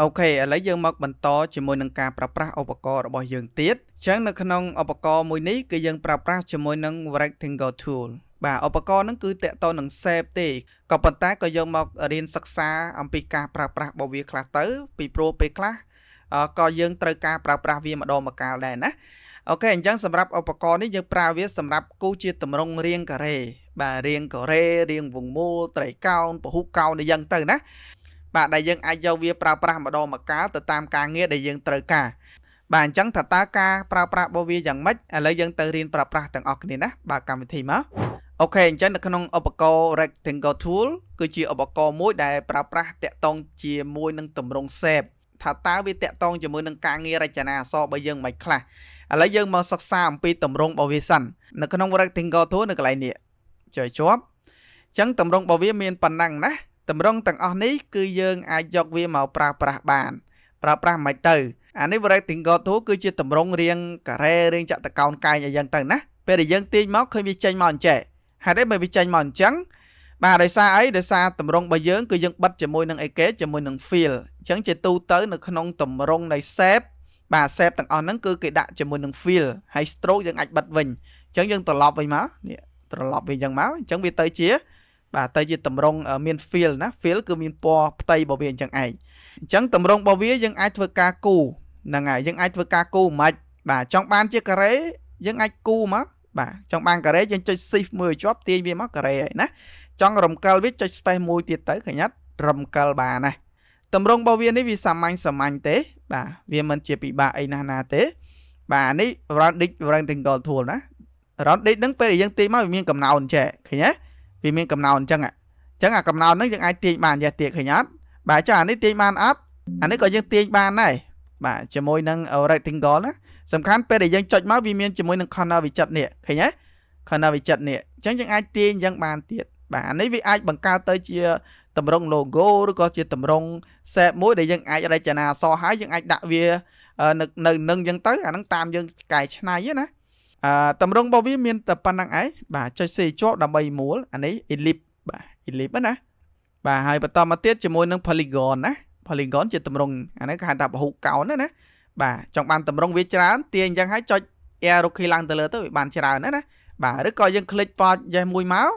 អូខេឥឡូវយើងមកបន្តជាមួយនឹងការប្រើប្រាស់ឧបករណ៍របស់យើងទៀតអញ្ចឹងនៅក្នុងឧបករណ៍មួយនេះគឺយើងប្រើប្រាស់ជាមួយនឹង rectangle tool បាទឧបករណ៍ហ្នឹងគឺតាក់ទងនឹង shape ទេក៏ប៉ុន្តែក៏យកមករៀនសិក្សាអំពីការប្រើប្រាស់របស់វាខ្លះទៅពីព្រោះពេលខ្លះក៏យើងត្រូវការប្រើប្រាស់វាម្ដងម្កាលដែរណាអូខេអញ្ចឹងសម្រាប់ឧបករណ៍នេះយើងប្រើវាសម្រាប់គូសជាតម្រងរាងការ៉េបាទរាងការ៉េរាងវងមូលត្រីកោណពហុកោណអីចឹងទៅណាបាទដែលយើងអាចយកវាប្រើប្រាស់ម្ដងម្កាលទៅតាមការងារដែលយើងត្រូវការបាទអញ្ចឹងតើការប្រើប្រាស់របស់វាយ៉ាងម៉េចឥឡូវយើងទៅរៀនប្រើប្រាស់ទាំងអស់គ្នាណាបាទកម្មវិធីមកអូខេអញ្ចឹងនៅក្នុងឧបករណ៍ rectangle tool គឺជាឧបករណ៍មួយដែលប្រើប្រាស់តាក់ទងជាមួយនឹងទម្រង់ shape ថាតើវាតាក់ទងជាមួយនឹងការងាររចនាអក្សររបស់យើងមិនខ្លះឥឡូវយើងមកសិក្សាអំពីទម្រង់របស់វាសិននៅក្នុង rectangle tool នៅកន្លែងនេះចុចជាប់អញ្ចឹងទម្រង់របស់វាមានប៉ុណ្ណឹងណាទម្រង់ទាំងអស់នេះគឺយើងអាចយកវាមកប្រើប្រាស់បានប្រើប្រាស់មិនទៅអានេះ rectangle tool គឺជាទម្រង់រាងការ៉េរាងចតុកោណកែងអីយ៉ាងទៅណាពេលដែលយើងទាញមកឃើញវាចេញមកអញ្ចេះហេតុអីបើវាចេញមកអញ្ចឹងបាទដោយសារអីដោយសារទម្រង់របស់យើងគឺយើងបិទជាមួយនឹងអីគេជាមួយនឹង fill អញ្ចឹងជាទូទៅនៅក្នុងទម្រង់នៃ shape បាទ shape ទាំងអស់ហ្នឹងគឺគេដាក់ជាមួយនឹង fill ហើយ stroke យើងអាចបិទវិញអញ្ចឹងយើងត្រឡប់វិញមកនេះត្រឡប់វិញអញ្ចឹងមកអញ្ចឹងវាទៅជាបាទទៅជាទម្រង់មាន fill ណា fill គឺមានពណ៌ផ្ទៃរបស់វាអញ្ចឹងឯងអញ្ចឹងទម្រង់របស់វាយើងអាចធ្វើការគូហ្នឹងហើយយើងអាចធ្វើការគូមិនបាទចង់បានជាការ៉េយើងអាចគូមកបាទចង់បានការ៉េយើងចុច shift មួយឲ្យជាប់ទាញវាមកការ៉េហើយណាចង់រំកិលវាចុច space មួយទៀតទៅឃើញអត់រំកិលបានណាទម្រង់របស់វានេះវាសាមញ្ញទេបាទវាមិនជាពិបាកអីណាទេបាទនេះ rounded rectangle tool ណា rounded ហ្នឹងពេលយើងទាញមកវាមានកំណោនចេះឃើញទេវាមានកំណោនអញ្ចឹងអាកំណោនហ្នឹងយើងអាចទាញបានយ៉ាទៀតឃើញអត់បាទចុះអានេះទាញបានអត់អានេះក៏យើងទាញបានដែរបាទជាមួយនឹង rectangle ណាសំខាន់ពេលដែលយើងចុចមកវាមានជាមួយនឹង corner វិចិត្រនេះឃើញទេ corner វិចិត្រនេះអញ្ចឹងយើងអាចទាញអញ្ចឹងបានទៀតបាទអានេះវាអាចបង្កើតទៅជាតម្រង់ logo ឬក៏ជាតម្រង់ shape មួយដែលយើងអាចរចនាអក្សរហើយយើងអាចដាក់វានៅនឹងអញ្ចឹងទៅអាហ្នឹងតាមយើងកែច្នៃណាតម្រង់របស់វាមានតែប៉ុណ្្នឹងឯងបាទចុច C ជាប់ដើម្បីមូលអានេះ ellipse បាទ ellipse ណាបាទហើយបន្តមកទៀតជាមួយនឹង polygon ណា polygon ជាតម្រង់អានេះគេហៅថាពហុកោណណាបាទចង់បានតម្រង់វាច្រើនទាញអញ្ចឹងហើយចុច arrow key ឡើងទៅលើទៅវាបានច្រើនណាបាទឬក៏យើងคลิก port យ៉េសមួយមក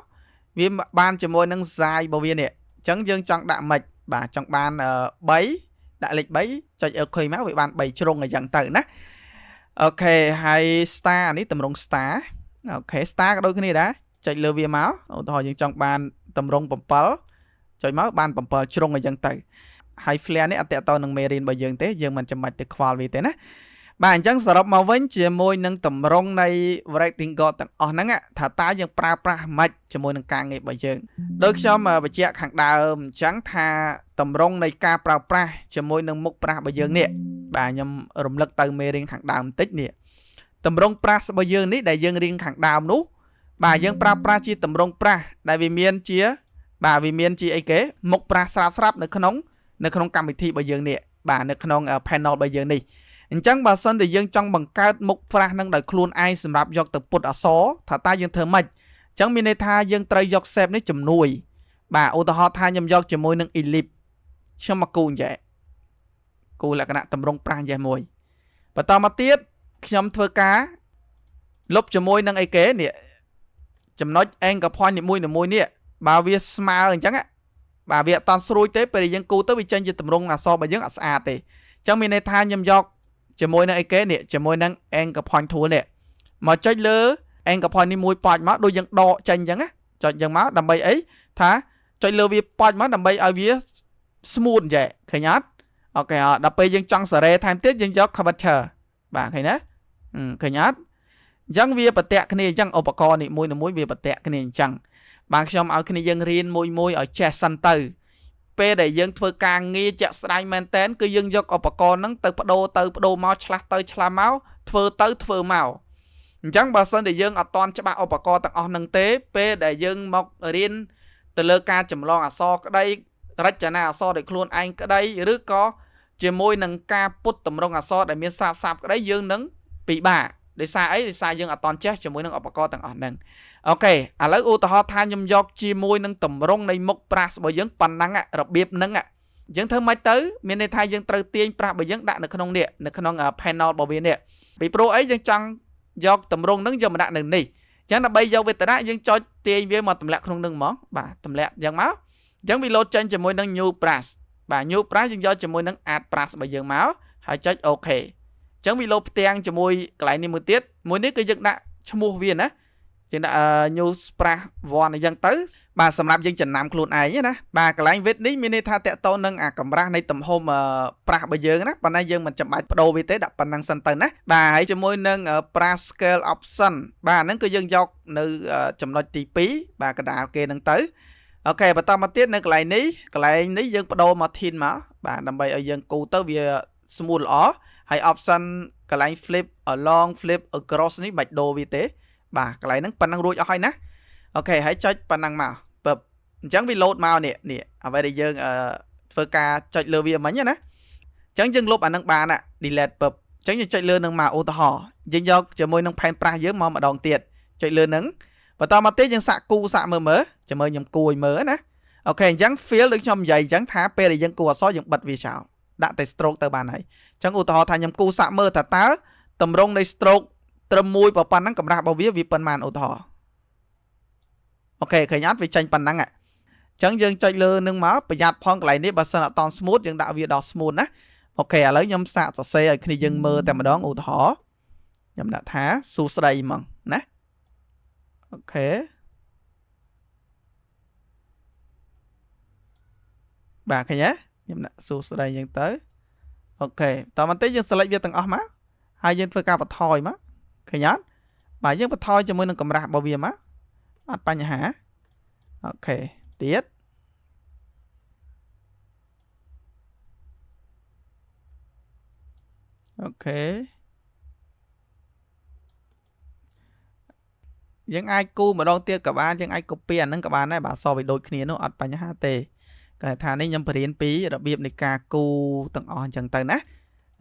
វាបានជាមួយនឹង size របស់វានេះអញ្ចឹងយើងចង់ដាក់មិនបាទចង់បាន3ដាក់លេខ3ចុច OK មកវាបាន3ជ្រុងអញ្ចឹងទៅណាអូខេហើយ star នេះតម្រង់ star អូខេ star ក៏ដូចគ្នាដែរចុចលើវាមកឧទាហរណ៍យើងចង់បានតម្រង់7ចុចមកបាន7ជ្រុងអញ្ចឹងទៅហើយ flare នេះអត់តទៅនឹងមេរៀនរបស់យើងទេយើងមិនចាំបាច់ទៅខ្វល់វាទេណាបាទអញ្ចឹងសរុបមកវិញជាមួយនឹងតម្រង់នៃ rectangle ទាំងអស់ហ្នឹងថាតើយើងប្រើប្រាស់ម៉េចជាមួយនឹងការងាររបស់យើងដោយខ្ញុំបញ្ជាក់ខាងដើមអញ្ចឹងថាតម្រង់នៃការប្រើប្រាស់ជាមួយនឹងមុខប្រាសរបស់យើងនេះបាទខ្ញុំរំលឹកទៅមេរៀនខាងដើមបន្តិចនេះតម្រង់ប្រាសរបស់យើងនេះដែលយើងរៀនខាងដើមនោះបាទយើងប្រើប្រាស់ជាតម្រង់ប្រាសដែលវាមានជាអីគេមុខប្រាសស្រាប់នៅក្នុងកម្មវិធីរបស់យើងនេះបាទនៅក្នុង panel របស់យើងនេះអញ្ចឹងបើសិនតែយើងចង់បង្កើតមុខប្រាសនឹងដោយខ្លួនឯងសម្រាប់យកទៅពុតអក្សរថាតើយើងធ្វើម៉េចអញ្ចឹងមានន័យថាយើងត្រូវយក shape នេះជំនួយបាទឧទាហរណ៍ថាខ្ញុំយកជាមួយនឹង ellipse ខ្ញុំមកគូអញ្ចឹងគូលក្ខណៈតម្រង់ប្រាសយ៉េសមួយបន្តមកទៀតខ្ញុំធ្វើការលុបជាមួយនឹងអីគេនេះចំណុច anchor point នីមួយនេះបើវាស្មើអញ្ចឹងបាទវាអត់តន់ស្រួយទេពេលយើងគូទៅវាចេញជាតម្រង់អក្សររបស់យើងអត់ស្អាតទេអញ្ចឹងមានន័យថាខ្ញុំយកជាមួយនឹងអីគេនេះជាមួយនឹង anchor point tool នេះមកចុចលើ anchor point នេះមួយប៉ាច់មកដូចយើងដកចេញអញ្ចឹងចុចអញ្ចឹងមកដើម្បីអីថាចុចលើវាប៉ាច់មកដើម្បីឲ្យវា smooth អញ្ចឹងឃើញអត់អូខេដល់ពេលយើងចង់សារ៉េថែមទៀតយើងយក curvature បាទឃើញណាឃើញអត់អញ្ចឹងវាប្រតាក់គ្នាអញ្ចឹងឧបករណ៍នេះមួយវាប្រតាក់គ្នាអញ្ចឹងបាទខ្ញុំឲ្យគ្នាយើងរៀនមួយឲ្យចេះសិនទៅពេលដែលយើងធ្វើការងារជាក់ស្ដែងមែនតែនគឺយើងយកឧបករណ៍ហ្នឹងទៅបដូរមកឆ្លាស់ទៅឆ្លាស់មកធ្វើមកអញ្ចឹងបើសិនតែយើងអត់តន់ច្បាស់ឧបករណ៍ទាំងអស់ហ្នឹងទេពេលដែលយើងមករៀនទៅលើការចម្លងអក្សរក្តីរចនាអក្សរដោយខ្លួនឯងក្តីឬក៏ជាមួយនឹងការពុតតម្រង់អក្សរដែលមានស្រាប់ក្តីយើងនឹងពិបាកដោយសារអីដោយសារយើងអត់តន់ចេះជាមួយនឹងឧបករណ៍ទាំងអស់ហ្នឹងអូខេឥឡូវឧទាហរណ៍ថាខ្ញុំយកជាមួយនឹងតម្រង់នៃមុខប្រាសរបស់យើងប៉ុណ្ណឹងរបៀបហ្នឹង យើងធ្វើមិនទៅមានន័យថាយើងត្រូវទាញប្រាស់របស់យើងដាក់នៅក្នុងនេះនៅក្នុង panel របស់វានេះពីព្រោះអីយើងចង់យកតម្រងហ្នឹងយកមកដាក់នៅនេះអញ្ចឹងដើម្បីយកវាទៅដាក់យើងចុចទាញវាមកទម្លាក់ក្នុងនឹងហ្មងបាទទម្លាក់អញ្ចឹងមកអញ្ចឹងវា load ចេញជាមួយនឹង new brush បាទ new brush យើងយកជាមួយនឹង add brush របស់យើងមកហើយចុច OK អញ្ចឹងវា load ផ្ទាំងជាមួយកន្លែងនេះមួយទៀតមួយនេះគឺយើងដាក់ឈ្មោះវាណាយើងដាក់ new brush 1អញ្ចឹងទៅបាទសម្រាប់យើងចំណាំខ្លួនឯងណាបាទកន្លែង width នេះមានន័យថាតកតទៅនឹងអាកម្រាស់នៃទំហំប្រាស់របស់យើងណាប៉ុន្តែយើងមិនចាំបាច់បដូរវាទេដាក់ប៉ុណ្ណឹងសិនទៅណាបាទហើយជាមួយនឹង brush scale option បាទហ្នឹងគឺយើងយកនៅចំណុចទី2បាទកណ្ដាលគេហ្នឹងទៅអូខេបន្តមកទៀតនៅកន្លែងនេះយើងបដូរមក thin មកបាទដើម្បីឲ្យយើងគូទៅវា smooth ល្អហើយ option កន្លែង flip along flip across នេះបាច់ដូរវាទេបាទកន្លែងហ្នឹងប៉ុណ្ណឹងរួចអស់ហើយណាអូខេហើយចុចប៉ុណ្ណឹងមកពឹបអញ្ចឹងវា load មកនេះអ្វីដែលយើងធ្វើការចុចលើវាមិញណាអញ្ចឹងយើងលុបអានឹងបាន delete ពឹបអញ្ចឹងយើងចុចលើនឹងមកឧទាហរណ៍យើងយកជាមួយនឹង pen brush យើងមកម្ដងទៀតចុចលើនឹងបន្តមកទៀតយើងសាក់គូសាក់មើលចាំមើលខ្ញុំគូឲ្យមើលណាអូខេអញ្ចឹង feel ដូចខ្ញុំនិយាយអញ្ចឹងថាពេលដែលយើងគូអក្សរយើងបិទវាចោលដាក់តែ stroke ទៅបានហើយអញ្ចឹងឧទាហរណ៍ថាខ្ញុំគូសាក់មើលតើតម្រងនៃ stroke ត្រឹមមួយប៉ុណ្ណឹងកម្រាស់របស់វាប៉ុន្មានឧទាហរណ៍អូខេឃើញអត់វាចេញប៉ុណ្ណឹងអញ្ចឹងយើងចុចលើនឹងមកប្រយ័ត្នផងកន្លែងនេះបើសិនអត់ត smooth យើងដាក់វាដល់ smooth ណាអូខេឥឡូវខ្ញុំសាកសរសេរឲ្យគ្នាយើងមើលតែម្ដងឧទាហរណ៍ខ្ញុំដាក់ថាសួស្ដីហ្មងណាអូខេបាទឃើញទេខ្ញុំដាក់សួស្ដីអញ្ចឹងទៅអូខេតមកទៀតយើង select វាទាំងអស់មកហើយយើងធ្វើការបន្ថយមកឃើញអត់បាទយើងបន្ថយជាមួយនឹងកម្រាស់របស់វាមកអត់បញ្ហាអូខេទៀតអូខេយើងអាចគូម្ដងទៀតក៏បានយើងអាច copy អាហ្នឹងក៏បានដែរបាទសវាដូចគ្នានោះអត់បញ្ហាទេគេថានេះខ្ញុំបរៀនពីរបៀបនៃការគូទាំងអស់អញ្ចឹងទៅណា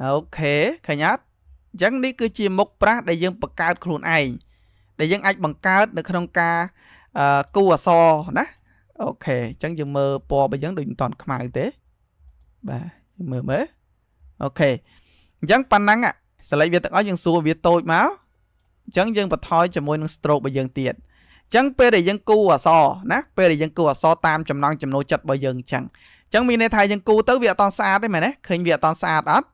អូខេឃើញអត់អញ្ចឹងនេះគឺជាមុខប្រាស់ដែលយើងបង្កើតខ្លួនឯងដែលយើងអាចបង្កើតនៅក្នុងការគូអក្សរណាអូខេអញ្ចឹងយើងមើលពណ៌របស់យើងដូចមិនតាន់ខ្មៅទេបាទយើងមើលអូខេអញ្ចឹងប៉ុណ្ណឹងselectវាទាំងអស់យើងសួរវាតូចមកអញ្ចឹងយើងបន្ថយជាមួយនឹង stroke របស់យើងទៀតអញ្ចឹងពេលដែលយើងគូអក្សរណាពេលដែលយើងគូអក្សរតាមចំណង់ចំណូលចិត្តរបស់យើងអញ្ចឹងមានន័យថាយើងគូទៅវាអត់តស្អាតទេមែនទេឃើញវាអត់តស្អាតអត់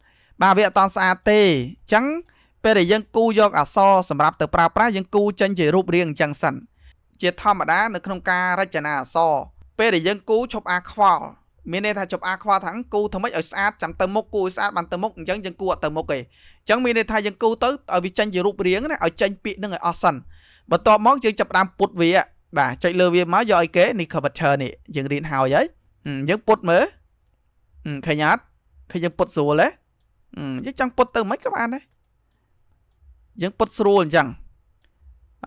បាទវាអត់តស្អាតទេអញ្ចឹងពេលដែលយើងគូយកអក្សរសម្រាប់ទៅប្រើប្រាស់យើងគូចេញជារូបរាងអញ្ចឹងសិនជាធម្មតានៅក្នុងការរចនាអក្សរពេលដែលយើងគូឈប់អាខ្វល់មានន័យថាឈប់អាខ្វល់ថាគូធ្វើម៉េចឲ្យស្អាតចាំទៅមុខគូឲ្យស្អាតបានទៅមុខអញ្ចឹងយើងគូអត់ទៅមុខទេអញ្ចឹងមានន័យថាយើងគូទៅឲ្យវាចេញជារូបរាងណាឲ្យចេញពាក្យនឹងឲ្យអស់សិនបន្ទាប់មកយើងចាប់ផ្ដើមពុតវាបាទចុចលើវាមកយកឲ្យគេនេះ curvature នេះយើងរៀនហើយយើងពុតមើលឃើញអត់ឃើញយើងពុតស្រួលទេយើងចង់ពុតទៅមិនក៏បានដែរយើងពុតស្រួលអញ្ចឹង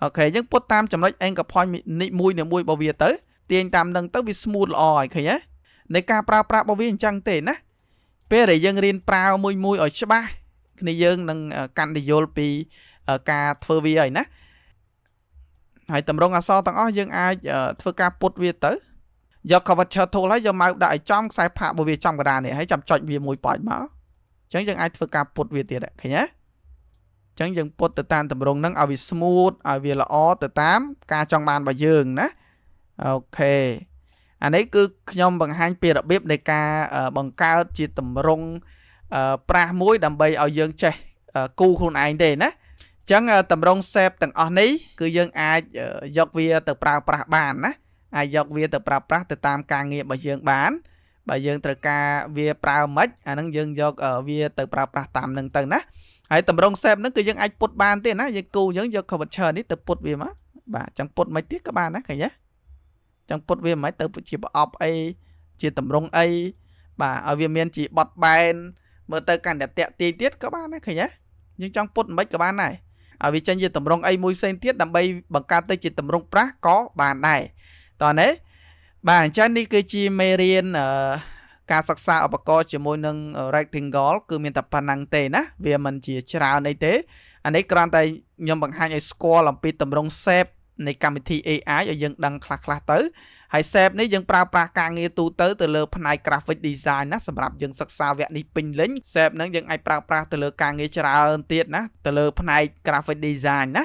អូខេយើងពុតតាមចំណុច anchor point នេះមួយរបស់វាទៅទាញតាមនឹងទៅវា smooth ល្អហើយឃើញទេនៃការប្រើប្រាស់របស់វាអញ្ចឹងទេណាពេលដែលយើងរៀនប្រើមួយឲ្យច្បាស់គ្នាយើងនឹងកាន់តែយល់ពីការធ្វើវាហើយណាហើយតម្រងអក្សរទាំងអស់យើងអាចធ្វើការពុតវាទៅយក curvature tool ហើយយកមកដាក់ឲ្យចំខ្សែផាករបស់វាចំកណ្ដាលនេះហើយចាំចុចវាមួយប៉ោចមកអញ្ចឹងយើងអាចធ្វើការពុតវាទៀតឃើញទេអញ្ចឹងយើងពុតទៅតាមតម្រងហ្នឹងឲ្យវា smooth ឲ្យវាល្អទៅតាមការចង់បានរបស់យើងណាអូខេអានេះគឺខ្ញុំបង្ហាញពីរបៀបនៃការបង្កើតជាតម្រងប្រាស់មួយដើម្បីឲ្យយើងចេះគូខ្លួនឯងទេណាអញ្ចឹងតម្រង shape ទាំងអស់នេះគឺយើងអាចយកវាទៅប្រើប្រាស់បានណាអាចយកវាទៅប្រើប្រាស់ទៅតាមការងាររបស់យើងបានបើយើងត្រូវការវាប្រើមិនអាហ្នឹងយើងយកវាទៅប្រើប្រាស់តាមនឹងទៅណាហើយតម្រង shape ហ្នឹងគឺយើងអាចពុតបានទេណាយើងគូយើងយក curvature នេះទៅពុតវាមកបាទអញ្ចឹងពុតមិនទៀតក៏បានណាឃើញទេចឹងពុតវាមិនទៅជាប្រអប់អីជាតម្រងអីបាទឲ្យវាមានជាបត់បែនមើលទៅកាន់តែតាក់ទាញទៀតក៏បានដែរឃើញទេយើងចង់ពុតមិនក៏បានដែរឲ្យវាចេញជាតម្រងអីមួយផ្សេងទៀតដើម្បីបង្កើតទៅជាតម្រងប្រាស់ក៏បានដែរតោះនេះបាទអញ្ចឹងនេះគឺជាមេរៀនការសិក្សាឧបករណ៍ជាមួយនឹង rectangle គឺមានតែប៉ុណ្្នឹងទេណាវាមិនជាច្រើនអីទេអានេះគ្រាន់តែខ្ញុំបង្ហាញឲ្យស្គាល់អំពីតម្រង shape នៃកម្មវិធី AI ឲ្យយើងដឹងខ្លះៗទៅហើយ SAP នេះយើងប្រើប្រាស់ការងារទូទៅទៅលើផ្នែក graphic design ណាសម្រាប់យើងសិក្សាវគ្គនេះពេញលេញ SAP ហ្នឹងយើងអាចប្រើប្រាស់ទៅលើការងារច្រើនទៀតណាទៅលើផ្នែក graphic design ណា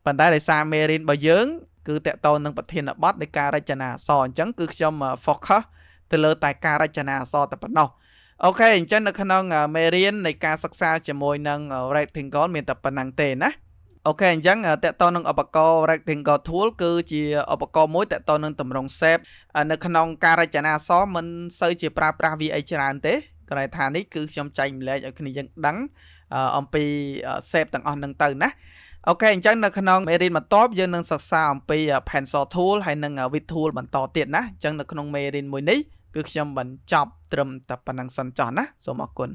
ប៉ុន្តែដោយសារមេរៀនរបស់យើងគឺតកតងនឹងប្រធានបទនៃការរចនាអក្សរអញ្ចឹងគឺខ្ញុំ focus ទៅលើតែការរចនាអក្សរតែប៉ុណ្ណោះអូខេអញ្ចឹងនៅក្នុងមេរៀននៃការសិក្សាជាមួយនឹង rectangle មានតែប៉ុណ្្នឹងទេណាអូខេអញ្ចឹងតកតងនឹងឧបករណ៍ rectangle tool គឺជាឧបករណ៍មួយតកតងនឹងទម្រង់ shape នៅក្នុងការរចនាអក្សរមិនសូវជាប្រើប្រាស់វាអីច្រើនទេគ្រាន់តែថានេះគឺខ្ញុំចែកម្លែកឲ្យគ្នាយើងដឹងអំពី shape ទាំងអស់ហ្នឹងទៅណាអូខេអញ្ចឹងនៅក្នុងមេរៀនបន្ទាប់យើងនឹងសិក្សាអំពី pencil tool ហើយនិង width tool បន្តទៀតណាអញ្ចឹងនៅក្នុងមេរៀនមួយនេះគឺខ្ញុំបញ្ចប់ត្រឹមតែប៉ុណ្្នឹងសិនចុះណាសូមអរគុណ